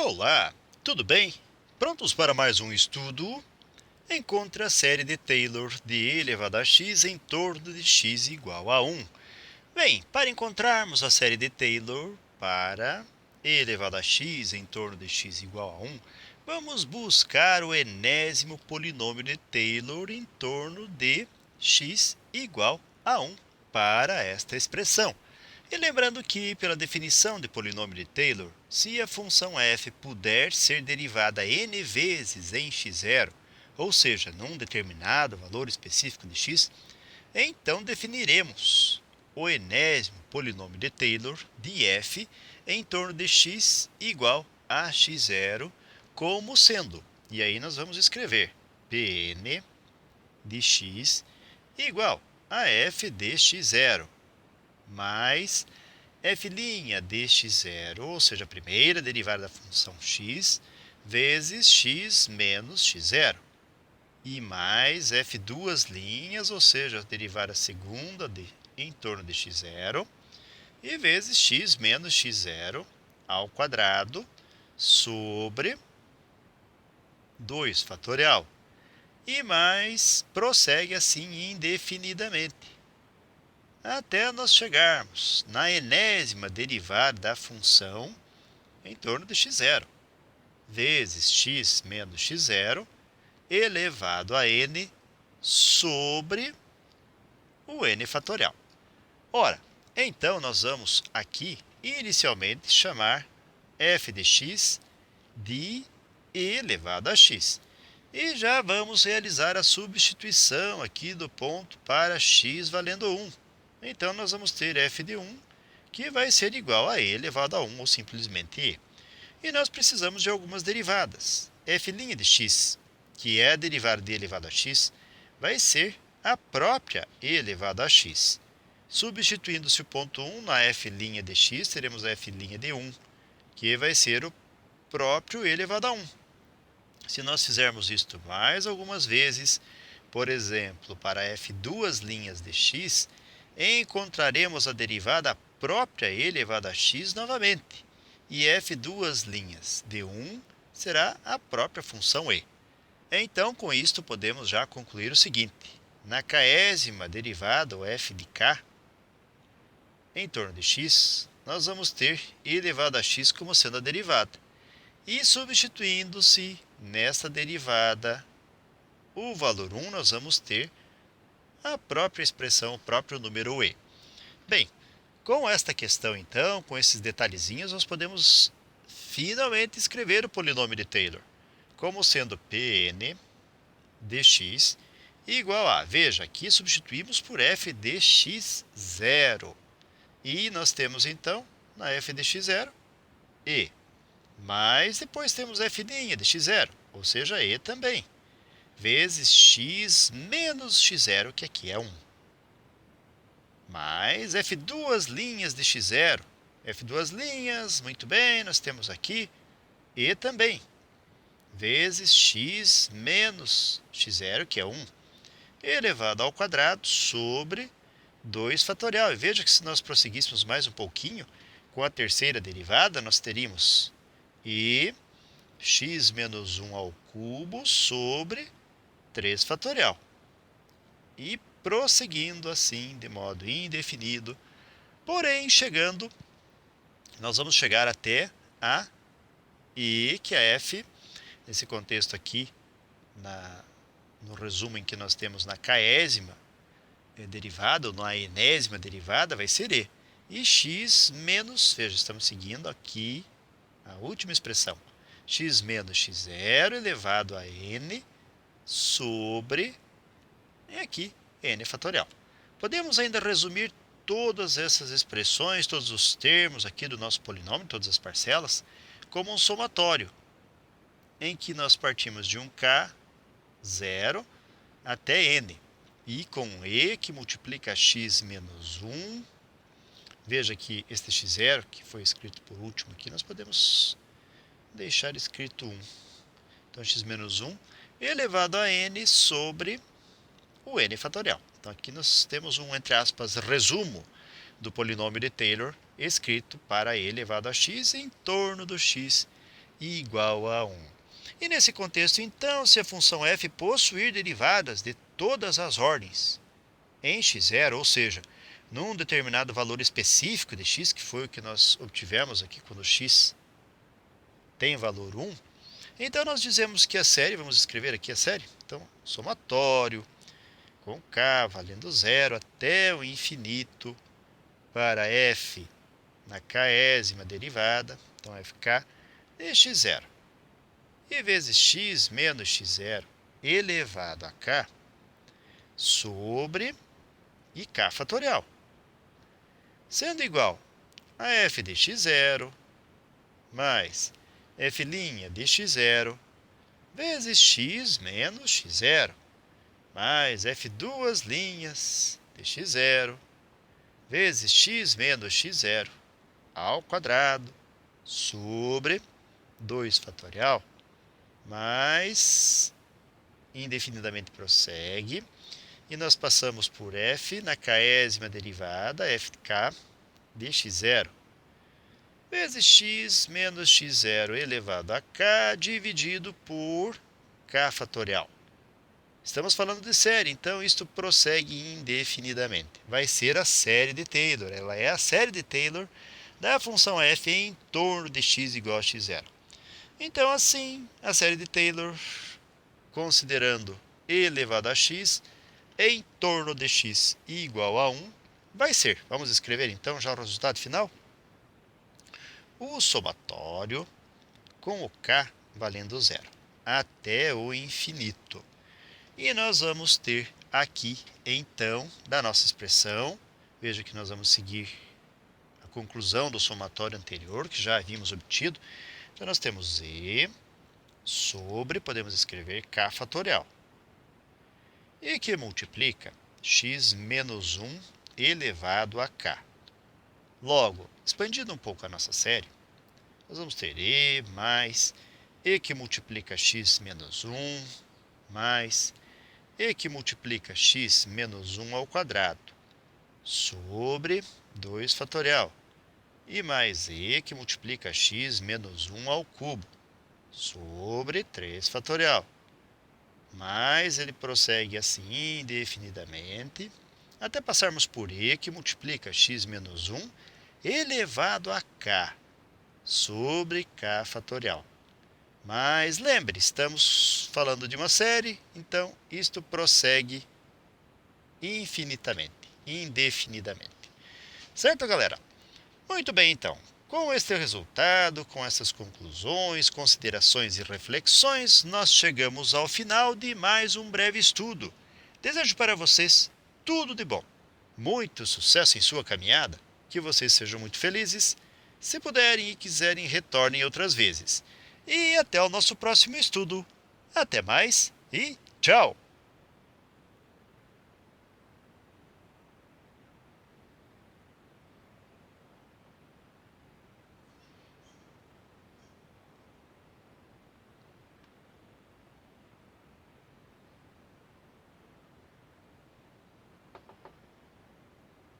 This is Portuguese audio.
Olá, tudo bem? Prontos para mais um estudo? Encontre a série de Taylor de e elevado a x em torno de x igual a 1. Bem, para encontrarmos a série de Taylor para e elevado a x em torno de x igual a 1, vamos buscar o enésimo polinômio de Taylor em torno de x igual a 1 para esta expressão. E lembrando que, pela definição de polinômio de Taylor, se a função f puder ser derivada n vezes em x0, ou seja, num determinado valor específico de x, então definiremos o enésimo polinômio de Taylor de f em torno de x igual a x0 como sendo, e aí nós vamos escrever Pn de x igual a f de x0 mais f' de x0, ou seja, a primeira derivada da função x, vezes x menos x0. E mais f duas linhas, ou seja, a derivada segunda em torno de x0, e vezes x menos x0 ao quadrado sobre 2 fatorial. E mais, prossegue assim indefinidamente, até nós chegarmos na enésima derivada da função em torno de x0, vezes x menos x0 elevado a n sobre o n fatorial. Ora, então nós vamos aqui inicialmente chamar f de x de e elevado a x. E já vamos realizar a substituição aqui do ponto para x valendo 1. Então, nós vamos ter f de 1, que vai ser igual a e elevado a 1, ou simplesmente e. E nós precisamos de algumas derivadas. f' de x, que é a derivada de e elevado a x, vai ser a própria e elevado a x. Substituindo-se o ponto 1 na f' de x, teremos a f' de 1, que vai ser o próprio e elevado a 1. Se nós fizermos isto mais algumas vezes, por exemplo, para f duas linhas de x, encontraremos a derivada própria e elevada a x novamente. E f duas linhas de 1 será a própria função e. Então, com isto, podemos já concluir o seguinte. Na késima derivada, o f de k, em torno de x, nós vamos ter e elevado a x como sendo a derivada. E substituindo-se nesta derivada o valor 1, nós vamos ter a própria expressão, o próprio número e. Bem, com esta questão, então, com esses detalhezinhos, nós podemos finalmente escrever o polinômio de Taylor como sendo Pn de x igual a, veja, aqui substituímos por f de x0. E nós temos, então, na f de x0, e. Mas depois temos f' de x0, ou seja, e também, vezes x menos x0, que aqui é 1. Mais f duas linhas de x0. F duas linhas, muito bem, nós temos aqui e também, vezes x menos x0, que é 1, elevado ao quadrado sobre 2 fatorial. E veja que se nós prosseguíssemos mais um pouquinho, com a terceira derivada, nós teríamos e x menos 1 ao cubo sobre 3 fatorial. E prosseguindo assim, de modo indefinido, porém nós vamos chegar até a e, que é f, nesse contexto aqui, no resumo em que nós temos na késima derivada, ou na enésima derivada, vai ser e. E x menos, veja, estamos seguindo aqui a última expressão, x menos x0 elevado a n sobre, e aqui, n fatorial. Podemos ainda resumir todas essas expressões, todos os termos aqui do nosso polinômio, todas as parcelas, como um somatório, em que nós partimos de um k, 0, até n. E com e, que multiplica x menos 1, veja que este x0, que foi escrito por último aqui, nós podemos deixar escrito 1. Então, x menos 1 elevado a n sobre o n fatorial. Então, aqui nós temos um, entre aspas, resumo do polinômio de Taylor escrito para e elevado a x em torno do x igual a 1. E nesse contexto, então, se a função f possuir derivadas de todas as ordens em x0, ou seja, num determinado valor específico de x, que foi o que nós obtivemos aqui quando x tem valor 1, então nós dizemos que a série, vamos escrever aqui a série, então, somatório com k valendo 0 até o infinito para f na késima derivada, então fk de x0. E vezes x menos x0 elevado a k sobre e k fatorial, sendo igual a f de x0 mais f' de x0 vezes x menos x0 mais f duas linhas de x0 vezes x menos x0 ao quadrado sobre 2 fatorial mais indefinidamente prossegue, e nós passamos por f na késima derivada, fk de x0, vezes x menos x0 elevado a k dividido por k fatorial. Estamos falando de série, então isto prossegue indefinidamente. Vai ser a série de Taylor, ela é a série de Taylor da função f em torno de x igual a x0. Então, assim, a série de Taylor, considerando e elevado a x, em torno de x igual a 1, vai ser, vamos escrever então já o resultado final? O somatório com o k valendo 0, até o infinito. E nós vamos ter aqui, então, da nossa expressão, veja que nós vamos seguir a conclusão do somatório anterior, que já havíamos obtido. Então, nós temos e sobre, podemos escrever k fatorial, e que multiplica x menos 1 elevado a k. Logo, expandindo um pouco a nossa série, nós vamos ter e mais e que multiplica x menos 1 mais e que multiplica x menos 1 ao quadrado sobre 2 fatorial e mais e que multiplica x menos 1 ao cubo sobre 3 fatorial. Mas ele prossegue assim indefinidamente, até passarmos por e que multiplica x menos 1 elevado a k sobre k fatorial. Mas lembre, estamos falando de uma série, então isto prossegue infinitamente, indefinidamente. Certo, galera? Muito bem, então. Com este resultado, com essas conclusões, considerações e reflexões, nós chegamos ao final de mais um breve estudo. Desejo para vocês tudo de bom, muito sucesso em sua caminhada, que vocês sejam muito felizes. Se puderem e quiserem, retornem outras vezes. E até o nosso próximo estudo. Até mais e tchau!